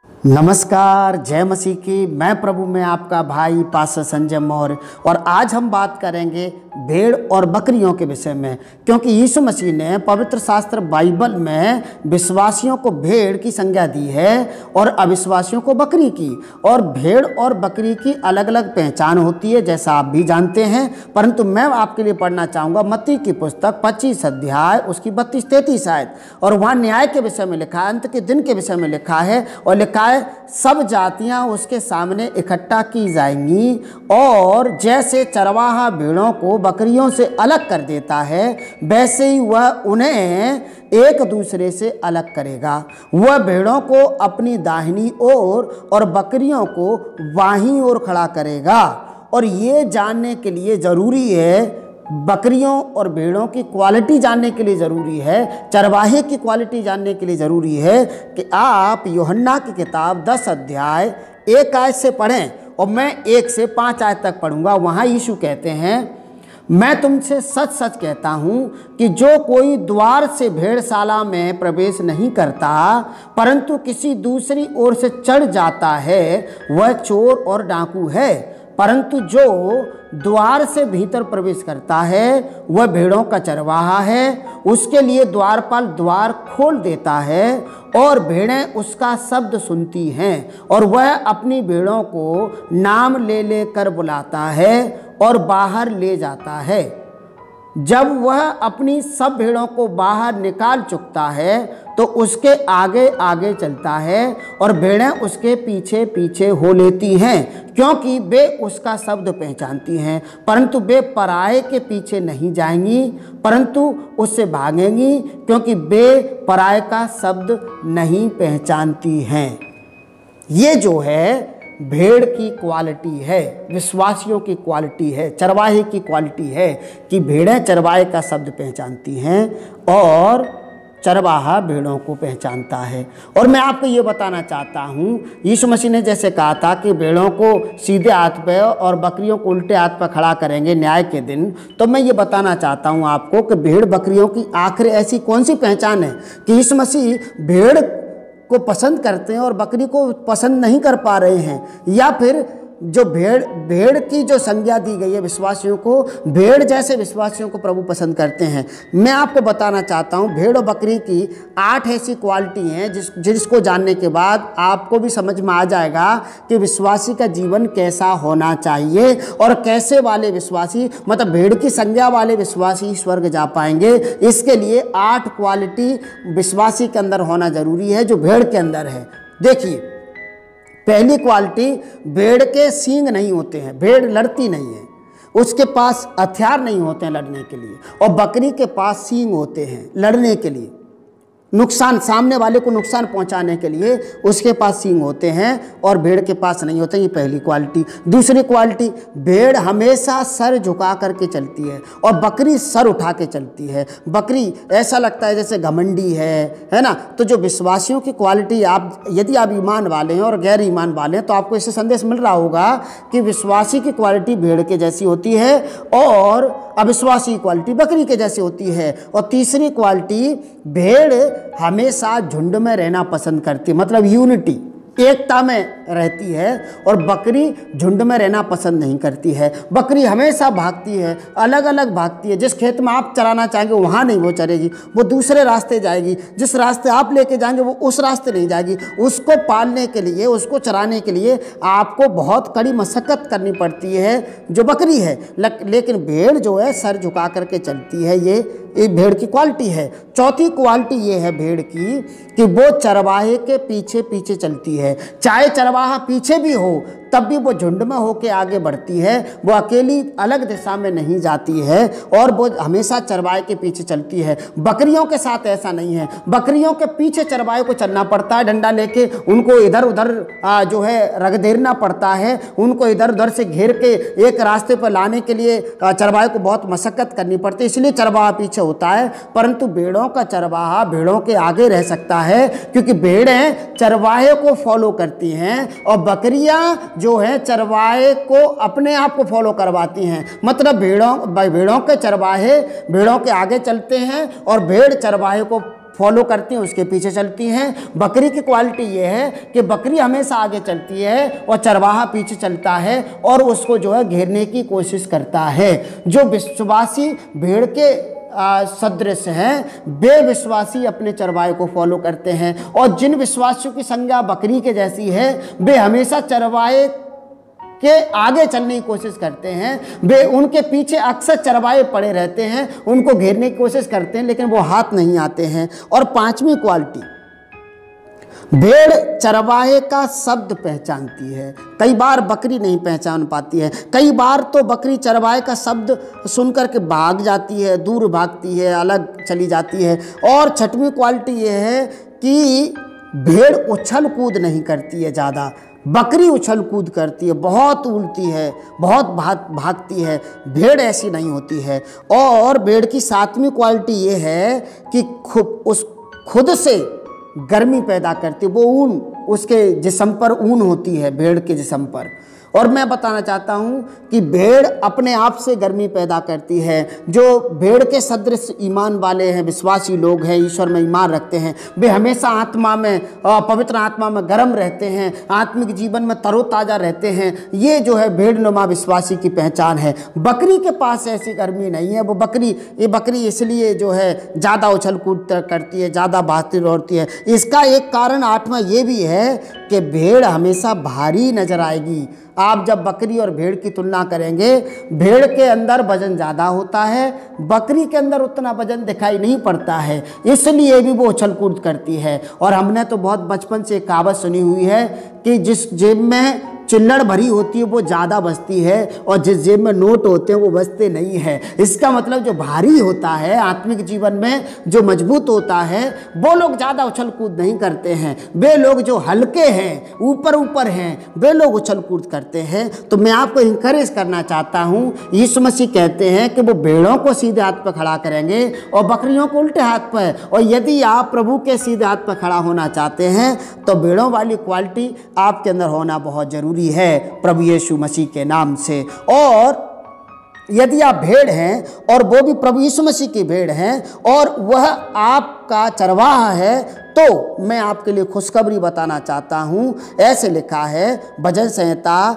नमस्कार, जय मसीह की। मैं प्रभु में आपका भाई पास्टर संजय मौर्य और आज हम बात करेंगे भेड़ और बकरियों के विषय में, क्योंकि यीशु मसीह ने पवित्र शास्त्र बाइबल में विश्वासियों को भेड़ की संज्ञा दी है और अविश्वासियों को बकरी की। और भेड़ और बकरी की अलग अलग पहचान होती है, जैसा आप भी जानते हैं, परंतु मैं आपके लिए पढ़ना चाहूँगा मत्ती की पुस्तक 25 अध्याय उसकी 32-33 आयत। और वहाँ न्याय के विषय में लिखा है, अंत के दिन के विषय में लिखा है, और लिखा है सब जातियां उसके सामने इकट्ठा की जाएंगी और जैसे चरवाहा भेड़ों को बकरियों से अलग कर देता है, वैसे ही वह उन्हें एक दूसरे से अलग करेगा। वह भेड़ों को अपनी दाहिनी ओर और बकरियों को बाईं ओर खड़ा करेगा। और ये जानने के लिए ज़रूरी है, बकरियों और भेड़ों की क्वालिटी जानने के लिए ज़रूरी है, चरवाहे की क्वालिटी जानने के लिए ज़रूरी है कि आप यूहन्ना की किताब 10 अध्याय 1 आयत से पढ़ें और मैं 1 से 5 आयत तक पढ़ूंगा। वहाँ यीशु कहते हैं, मैं तुमसे सच सच कहता हूँ कि जो कोई द्वार से भेड़शाला में प्रवेश नहीं करता परंतु किसी दूसरी ओर से चढ़ जाता है, वह चोर और डाकू है। परंतु जो द्वार से भीतर प्रवेश करता है वह भेड़ों का चरवाहा है। उसके लिए द्वारपाल द्वार खोल देता है और भेड़ें उसका शब्द सुनती हैं और वह अपनी भेड़ों को नाम ले लेकर बुलाता है और बाहर ले जाता है। जब वह अपनी सब भेड़ों को बाहर निकाल चुकता है तो उसके आगे आगे चलता है और भेड़ें उसके पीछे पीछे हो लेती हैं, क्योंकि वे उसका शब्द पहचानती हैं। परंतु वे पराये के पीछे नहीं जाएंगी परंतु उससे भागेंगी, क्योंकि वे पराये का शब्द नहीं पहचानती हैं। ये जो है भेड़ की क्वालिटी है, विश्वासियों की क्वालिटी है, चरवाहे की क्वालिटी है कि भेड़ें चरवाहे का शब्द पहचानती हैं और चरवाहा भेड़ों को पहचानता है। और मैं आपको ये बताना चाहता हूँ, यीशु मसीह ने जैसे कहा था कि भेड़ों को सीधे हाथ पे और बकरियों को उल्टे हाथ पर खड़ा करेंगे न्याय के दिन, तो मैं ये बताना चाहता हूँ आपको कि भेड़ बकरियों की आखिर ऐसी कौन सी पहचान है कि यीशु मसीह भेड़ को पसंद करते हैं और बकरी को पसंद नहीं कर पा रहे हैं, या फिर जो भेड़ की जो संज्ञा दी गई है विश्वासियों को, भेड़ जैसे विश्वासियों को प्रभु पसंद करते हैं। मैं आपको बताना चाहता हूँ भेड़ और बकरी की 8 ऐसी क्वालिटी हैं जिसको जानने के बाद आपको भी समझ में आ जाएगा कि विश्वासी का जीवन कैसा होना चाहिए और कैसे वाले विश्वासी, मतलब भेड़ की संज्ञा वाले विश्वासी स्वर्ग जा पाएंगे। इसके लिए 8 क्वालिटी विश्वासी के अंदर होना जरूरी है जो भेड़ के अंदर है। देखिए, पहली क्वालिटी, भेड़ के सींग नहीं होते हैं, भेड़ लड़ती नहीं है, उसके पास हथियार नहीं होते हैं लड़ने के लिए। और बकरी के पास सींग होते हैं लड़ने के लिए, नुकसान, सामने वाले को नुकसान पहुंचाने के लिए उसके पास सींग होते हैं और भेड़ के पास नहीं होते। ये पहली क्वालिटी। दूसरी क्वालिटी, भेड़ हमेशा सर झुका करके चलती है और बकरी सर उठा के चलती है। बकरी ऐसा लगता है जैसे घमंडी है ना। तो जो विश्वासियों की क्वालिटी, आप यदि आप ईमान वाले हैं और गैर ईमान वाले हैं तो आपको इससे संदेश मिल रहा होगा कि विश्वासी की क्वालिटी भेड़ के जैसी होती है और अविश्वासी की क्वालिटी बकरी के जैसी होती है। और तीसरी क्वालिटी, भेड़ हमेशा झुंड में रहना पसंद करती है, मतलब यूनिटी, एकता में रहती है, और बकरी झुंड में रहना पसंद नहीं करती है। बकरी हमेशा भागती है, अलग अलग भागती है। जिस खेत में आप चराना चाहेंगे वहाँ नहीं वो चरेगी, वो दूसरे रास्ते जाएगी। जिस रास्ते आप लेके जाएंगे वो उस रास्ते नहीं जाएगी। उसको पालने के लिए, उसको चराने के लिए आपको बहुत कड़ी मशक्कत करनी पड़ती है जो बकरी है। लेकिन भेड़ जो है सर झुका करके चलती है, ये भेड़ की क्वालिटी है। चौथी क्वालिटी ये है भेड़ की कि वो चरवाहे के पीछे पीछे चलती है। चाहे चरवाहा पीछे भी हो तब भी वो झुंड में होके आगे बढ़ती है, वो अकेली अलग दिशा में नहीं जाती है और वो हमेशा चरवाहे के पीछे चलती है। बकरियों के साथ ऐसा नहीं है। बकरियों के पीछे चरवाहे को चलना पड़ता है, डंडा लेके उनको इधर उधर जो है रगदेरना पड़ता है, उनको इधर उधर से घेर के एक रास्ते पर लाने के लिए चरवाहे को बहुत मशक्कत करनी पड़ती है, इसलिए चरवाहा पीछे होता है। परंतु भेड़ों का चरवाहा भेड़ों के आगे रह सकता है, क्योंकि भेड़ें चरवाहे को फॉलो करती हैं और बकरियां जो है चरवाहे को अपने आप को फॉलो करवाती हैं। मतलब भेड़ों के चरवाहे भेड़ों के आगे चलते हैं और भेड़ चरवाहे को फॉलो करती हैं, उसके पीछे चलती हैं। बकरी की क्वालिटी ये है कि बकरी हमेशा आगे चलती है और चरवाहा पीछे चलता है और उसको जो है घेरने की कोशिश करता है। जो विश्वासी भेड़ के सदृश हैं, बेविश्वासी अपने चरवाहे को फॉलो करते हैं, और जिन विश्वासियों की संज्ञा बकरी के जैसी है वे हमेशा चरवाहे के आगे चलने की कोशिश करते हैं। वे उनके पीछे अक्सर चरवाहे पड़े रहते हैं, उनको घेरने की कोशिश करते हैं, लेकिन वो हाथ नहीं आते हैं। और पांचवी क्वालिटी, भेड़ चरवाहे का शब्द पहचानती है। कई बार बकरी नहीं पहचान पाती है, कई बार तो बकरी चरवाहे का शब्द सुनकर के भाग जाती है, दूर भागती है, अलग चली जाती है। और छठवीं क्वालिटी ये है कि भेड़ उछल कूद नहीं करती है ज़्यादा, बकरी उछल कूद करती है, बहुत उड़ती है, बहुत भागती है। भेड़ ऐसी नहीं होती है। और भेड़ की सातवीं क्वालिटी ये है कि खुद से गर्मी पैदा करती है। वो ऊन, उसके जिस्म पर ऊन होती है भेड़ के जिस्म पर। और मैं बताना चाहता हूँ कि भेड़ अपने आप से गर्मी पैदा करती है। जो भेड़ के सदृश ईमान वाले हैं, विश्वासी लोग हैं, ईश्वर में ईमान रखते हैं, वे हमेशा आत्मा में, पवित्र आत्मा में गर्म रहते हैं, आत्मिक जीवन में तरोताज़ा रहते हैं। ये जो है भेड़ नुमा विश्वासी की पहचान है। बकरी के पास ऐसी गर्मी नहीं है। ये बकरी इसलिए जो है ज़्यादा उछल कूद करती है, ज़्यादा भागती दौड़ती है। इसका एक कारण आठवां ये भी है कि भेड़ हमेशा भारी नजर आएगी। आप जब बकरी और भेड़ की तुलना करेंगे, भेड़ के अंदर वजन ज़्यादा होता है, बकरी के अंदर उतना वजन दिखाई नहीं पड़ता है, इसलिए भी वो उछल कूद करती है। और हमने तो बहुत बचपन से एक कहावत सुनी हुई है कि जिस जेब में चिल्लड़ भरी होती है वो ज़्यादा बचती है, और जिस जेब में नोट होते हैं वो बचते नहीं है। इसका मतलब जो भारी होता है आत्मिक जीवन में, जो मजबूत होता है, वो लोग ज़्यादा उछल कूद नहीं करते हैं। वे लोग जो हल्के हैं, ऊपर ऊपर हैं, वे लोग उछल कूद करते हैं। तो मैं आपको इंकरेज करना चाहता हूँ, यीशु मसीह कहते हैं कि वो भेड़ों को सीधे हाथ पर खड़ा करेंगे और बकरियों को उल्टे हाथ पर। और यदि आप प्रभु के सीधे हाथ पर खड़ा होना चाहते हैं तो भेड़ों वाली क्वालिटी आपके अंदर होना बहुत ज़रूरी है, प्रभु यीशु मसीह के नाम से। और यदि आप भेड़ हैं और वो भी प्रभु यीशु मसीह की भेड़ हैं और वह आपका चरवाहा है, तो मैं आपके लिए खुशखबरी बताना चाहता हूँ। ऐसे लिखा है भजन संहिता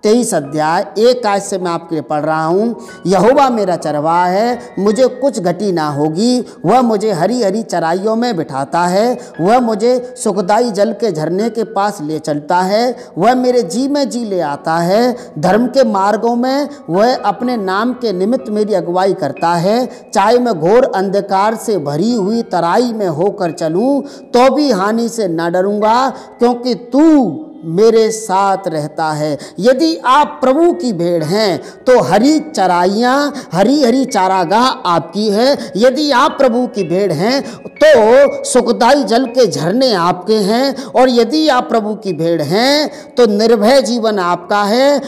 23 अध्याय 1 आयत से मैं आपके लिए पढ़ रहा हूँ। यहोवा मेरा चरवाहा है, मुझे कुछ घटी ना होगी। वह मुझे हरी हरी चराइयों में बिठाता है, वह मुझे सुखदाई जल के झरने के पास ले चलता है, वह मेरे जी में जी ले आता है। धर्म के मार्गों में वह अपने नाम के निमित्त मेरी अगुवाई करता है। चाहे मैं घोर अंधकार से भरी हुई तराई में होकर चलूँ तो भी हानि से न डरूंगा, क्योंकि तू मेरे साथ रहता है। यदि आप प्रभु की भेड़ हैं तो हरी चराइयाँ, हरी हरी चारागाह आपकी है। यदि आप प्रभु की भेड़ हैं तो सुखदाई जल के झरने आपके हैं। और यदि आप प्रभु की भेड़ हैं तो निर्भय जीवन आपका है,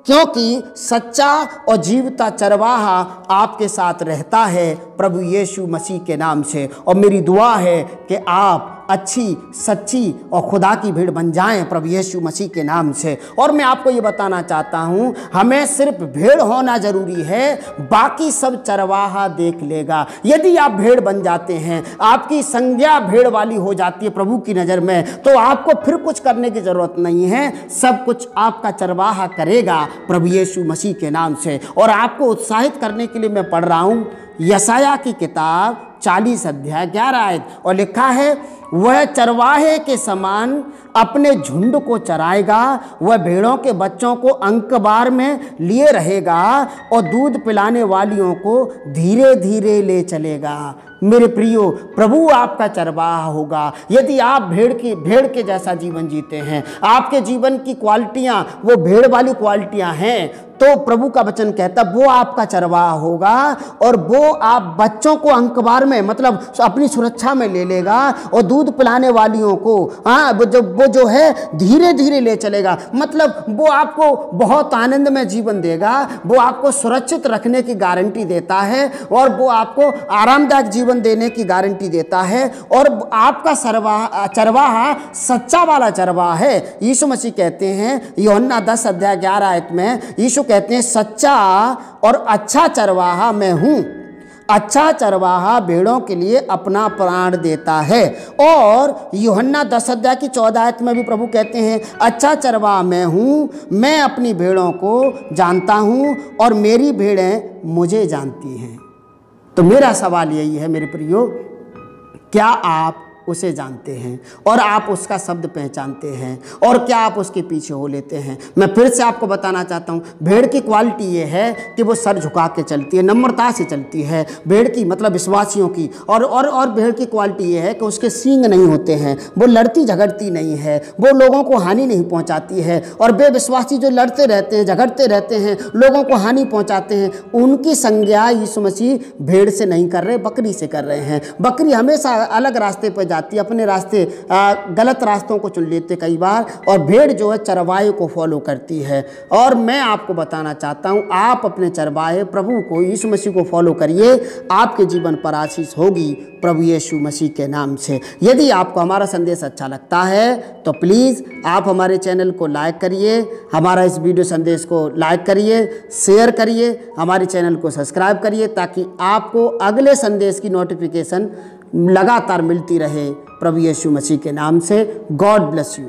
क्योंकि सच्चा और जीवता चरवाहा आपके साथ रहता है, प्रभु यीशु मसीह के नाम से। और मेरी दुआ है कि आप अच्छी, सच्ची और खुदा की भीड़ बन जाएं, प्रभु यीशु मसीह के नाम से। और मैं आपको ये बताना चाहता हूँ, हमें सिर्फ भेड़ होना जरूरी है, बाकी सब चरवाहा देख लेगा। यदि आप भेड़ बन जाते हैं, आपकी संज्ञा भेड़ वाली हो जाती है प्रभु की नज़र में, तो आपको फिर कुछ करने की ज़रूरत नहीं है, सब कुछ आपका चरवाहा करेगा प्रभु यीशु मसीह के नाम से। और आपको उत्साहित करने के लिए मैं पढ़ रहा हूँ यशायाह की किताब 40 अध्याय 11 आयत, और लिखा है वह चरवाहे के समान अपने झुंड को चराएगा, वह भेड़ों के बच्चों को अंकबार में लिए रहेगा और दूध पिलाने वालियों को धीरे धीरे ले चलेगा। मेरे प्रियो, प्रभु आपका चरवाहा होगा। यदि आप भेड़ के जैसा जीवन जीते हैं, आपके जीवन की क्वालिटियाँ वो भेड़ वाली क्वालिटियाँ हैं, तो प्रभु का वचन कहता है वो आपका चरवाहा होगा और वो आप बच्चों को अंकबार में, मतलब अपनी सुरक्षा में ले लेगा और दूध पिलाने वालियों को वो जो है धीरे धीरे ले चलेगा। मतलब वो आपको बहुत आनंद में जीवन देगा, वो आपको सुरक्षित रखने की गारंटी देता है और वो आपको आरामदायक जीवन देने की गारंटी देता है। और आपका चरवाहा सच्चा वाला चरवाहा है। यीशु मसीह कहते हैं यूहन्ना 10 अध्याय 11 आयत में, यीशु कहते हैं सच्चा और अच्छा चरवाहा मैं हूँ, अच्छा चरवाहा भेड़ों के लिए अपना प्राण देता है। और यूहन्ना 10 अध्याय की 14 आयत में भी प्रभु कहते हैं, अच्छा चरवाहा मैं हूँ, मैं अपनी भेड़ों को जानता हूँ और मेरी भेड़ें मुझे जानती हैं। तो मेरा सवाल यही है मेरे प्रियो, क्या आप उसे जानते हैं और आप उसका शब्द पहचानते हैं और क्या आप उसके पीछे हो लेते हैं? मैं फिर से आपको बताना चाहता हूँ, भेड़ की क्वालिटी ये है कि वो सर झुका के चलती है, नम्रता से चलती है भेड़ की, मतलब विश्वासियों की। और भेड़ की क्वालिटी ये है कि उसके सींग नहीं होते हैं, वो लड़ती झगड़ती नहीं है, वो लोगों को हानि नहीं पहुँचाती है। और बेविश्वासी जो लड़ते रहते हैं, झगड़ते रहते हैं, लोगों को हानि पहुँचाते हैं, उनकी संज्ञा यीशु मसीह भेड़ से नहीं कर रहे, बकरी से कर रहे हैं। बकरी हमेशा अलग रास्ते पर जाती है, अपने रास्ते गलत रास्तों को चुन लेते कई बार, और भेड़ जो है चरवाहे को फॉलो करती है। और मैं आपको बताना चाहता हूँ, आप अपने चरवाहे प्रभु को, यीशु मसीह को फॉलो करिए, आपके जीवन पर आशीष होगी प्रभु यीशु मसीह के नाम से। यदि आपको हमारा संदेश अच्छा लगता है तो प्लीज़ आप हमारे चैनल को लाइक करिए, हमारा इस वीडियो संदेश को लाइक करिए, शेयर करिए, हमारे चैनल को सब्सक्राइब करिए, ताकि आपको अगले संदेश की नोटिफिकेशन लगातार मिलती रहे प्रभु यीशु मसीह के नाम से। God bless you.